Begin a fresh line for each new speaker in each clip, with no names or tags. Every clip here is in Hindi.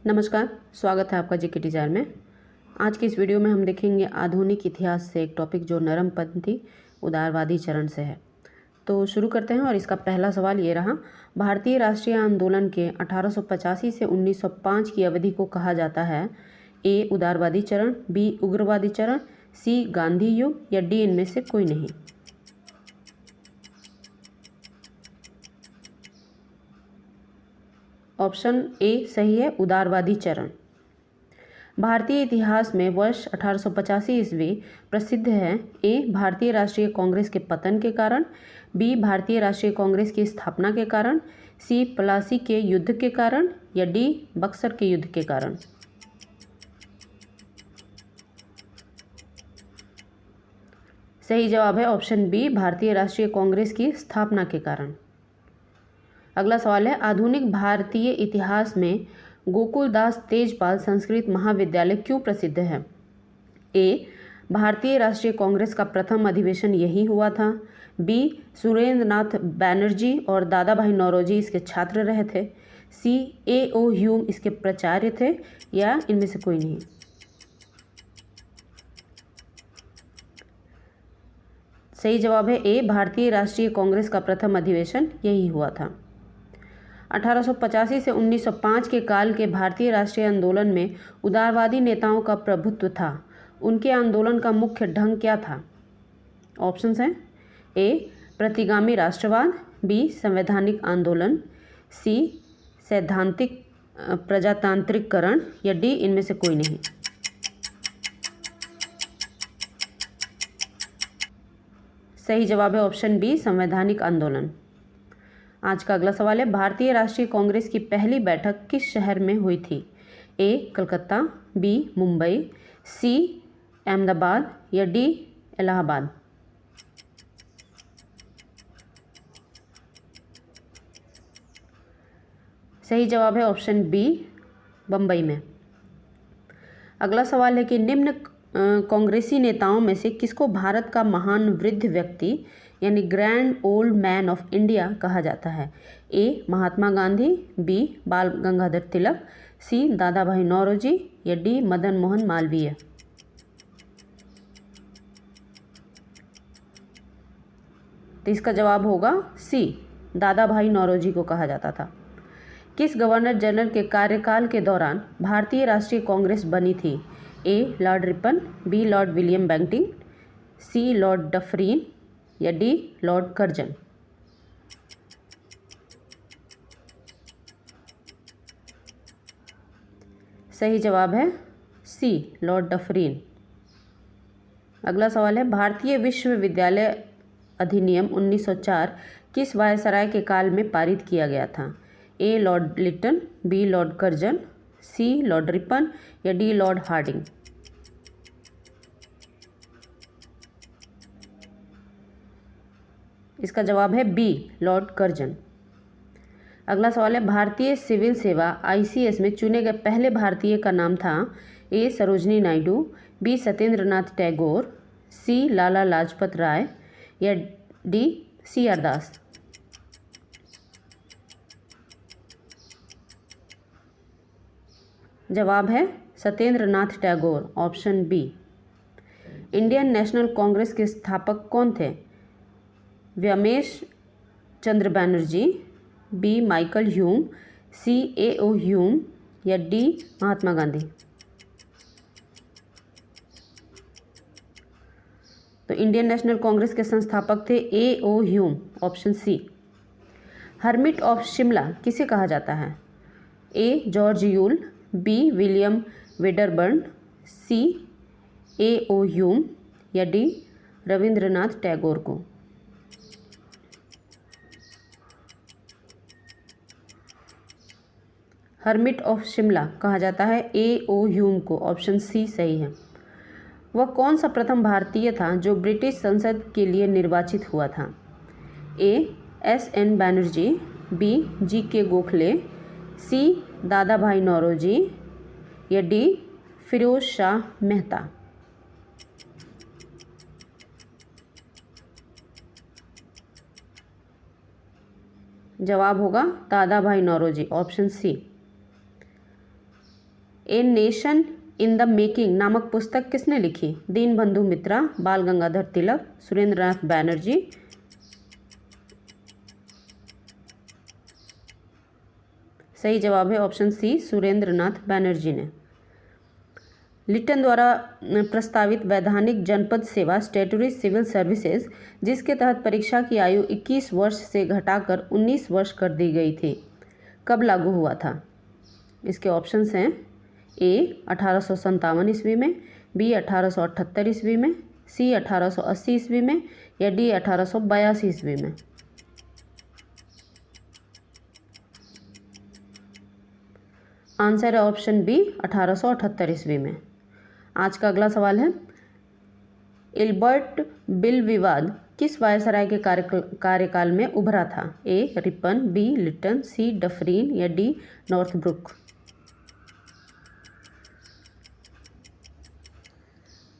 नमस्कार, स्वागत है आपका जीके टीचर में। आज की इस वीडियो में हम देखेंगे आधुनिक इतिहास से एक टॉपिक जो नरमपंथी उदारवादी चरण से है। तो शुरू करते हैं और इसका पहला सवाल ये रहा, भारतीय राष्ट्रीय आंदोलन के 1885 से 1905 की अवधि को कहा जाता है ए उदारवादी चरण, बी उग्रवादी चरण, सी गांधी युग या डी इनमें से कोई नहीं। ऑप्शन ए सही है, उदारवादी चरण। भारतीय इतिहास में वर्ष 1885 ईस्वी प्रसिद्ध है। ए भारतीय राष्ट्रीय कांग्रेस के पतन के कारण, बी भारतीय राष्ट्रीय कांग्रेस की स्थापना के कारण, सी प्लासी के युद्ध के कारण या डी बक्सर के युद्ध के कारण। सही जवाब है ऑप्शन बी, भारतीय राष्ट्रीय कांग्रेस की स्थापना के कारण। अगला सवाल है, आधुनिक भारतीय इतिहास में गोकुलदास तेजपाल संस्कृत महाविद्यालय क्यों प्रसिद्ध है? ए भारतीय राष्ट्रीय कांग्रेस का प्रथम अधिवेशन यही हुआ था, बी सुरेंद्र नाथ बैनर्जी और दादा भाई नौरोजी इसके छात्र रहे थे, सी ए.ओ. ह्यूम इसके प्राचार्य थे या इनमें से कोई नहीं। सही जवाब है ए, भारतीय राष्ट्रीय कांग्रेस का प्रथम अधिवेशन यही हुआ था। 1885 से 1905 के काल के भारतीय राष्ट्रीय आंदोलन में उदारवादी नेताओं का प्रभुत्व था। उनके आंदोलन का मुख्य ढंग क्या था? ऑप्शंस हैं, ए प्रतिगामी राष्ट्रवाद, बी संवैधानिक आंदोलन, सी सैद्धांतिक प्रजातांत्रिककरण या डी इनमें से कोई नहीं। सही जवाब है ऑप्शन बी, संवैधानिक आंदोलन। आज का अगला सवाल है, भारतीय राष्ट्रीय कांग्रेस की पहली बैठक किस शहर में हुई थी? ए कलकत्ता, बी मुंबई, सी अहमदाबाद या डी इलाहाबाद। सही जवाब है ऑप्शन बी, बम्बई में। अगला सवाल है कि निम्न कांग्रेसी नेताओं में से किसको भारत का महान वृद्ध व्यक्ति यानी grand old man of India कहा जाता है? ए महात्मा गांधी, बी बाल गंगाधर तिलक, सी दादा भाई नौरोजी या डी मदन मोहन मालवीय। तो इसका जवाब होगा सी, दादा भाई नौरोजी को कहा जाता था। किस गवर्नर जनरल के कार्यकाल के दौरान भारतीय राष्ट्रीय कांग्रेस बनी थी? A Lord Ripon, B Lord William Bentinck, C Lord Dufferin या डी लॉर्ड कर्जन। सही जवाब है सी, लॉर्ड डफरीन। अगला सवाल है, भारतीय विश्वविद्यालय अधिनियम 1904 किस वायसराय के काल में पारित किया गया था? A Lord Lytton, B Lord Curzon, C Lord Ripon या डी लॉर्ड हार्डिंग। इसका जवाब है बी, लॉर्ड कर्जन। अगला सवाल है, भारतीय सिविल सेवा आईसीएस में चुने गए पहले भारतीय का नाम था? A Sarojini Naidu, B Satyendra Nath Tagore, C Lala Lajpat Rai या डी सी आर दास। जवाब है Satyendra Nath Tagore, option B. Indian National Congress के स्थापक कौन थे? Womesh Chandra Banerjee, B Michael Hume, C A O. Hume या डी महात्मा गांधी। तो इंडियन नेशनल कांग्रेस के संस्थापक थे A O. Hume, option C. Hermit of Shimla किसे कहा जाता है? A George Yule, B William Wedderburn, C A O. Hume या डी रविंद्रनाथ टैगोर को। हर्मिट ऑफ शिमला कहा जाता है ए.ओ. ह्यूम को, ऑप्शन सी सही है। वह कौन सा प्रथम भारतीय था जो ब्रिटिश संसद के लिए निर्वाचित हुआ था? A S N. Banerjee, B G K. Gokhale, C Dadabhai Naoroji या डी फिरोज शाह मेहता। जवाब होगा Dadabhai Naoroji, option C. A nation in the making नामक पुस्तक किसने लिखी? दीनबंधु मित्रा, बाल गंगाधर तिलक, सुरेंद्रनाथ बैनर्जी। सही जवाब है ऑप्शन सी, सुरेंद्रनाथ बैनर्जी ने। लिट्टन द्वारा प्रस्तावित वैधानिक जनपद सेवा स्टैट्यूटरी सिविल सर्विसेज, जिसके तहत परीक्षा की आयु 21 वर्ष से घटाकर 19 वर्ष कर दी गई थी, कब लागू हुआ था? इसके ऑप्शंस हैं ए 1857 ईस्वी में, बी 1878 ईस्वी में, सी 1880 ईस्वी में या डी 1882 ईस्वी में। आंसर है ऑप्शन बी 1878 ईस्वी में। आज का अगला सवाल है, इल्बर्ट बिल विवाद किस वायसराय के कार्यकाल में उभरा था? ए रिपन, बी लिट्टन, सी डफरीन या डी नॉर्थब्रुक।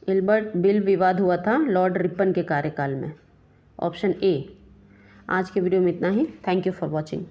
इल्बर्ट बिल विवाद हुआ था लॉर्ड रिपन के कार्यकाल में, ऑप्शन ए। आज के वीडियो में इतना ही। Thank you for watching.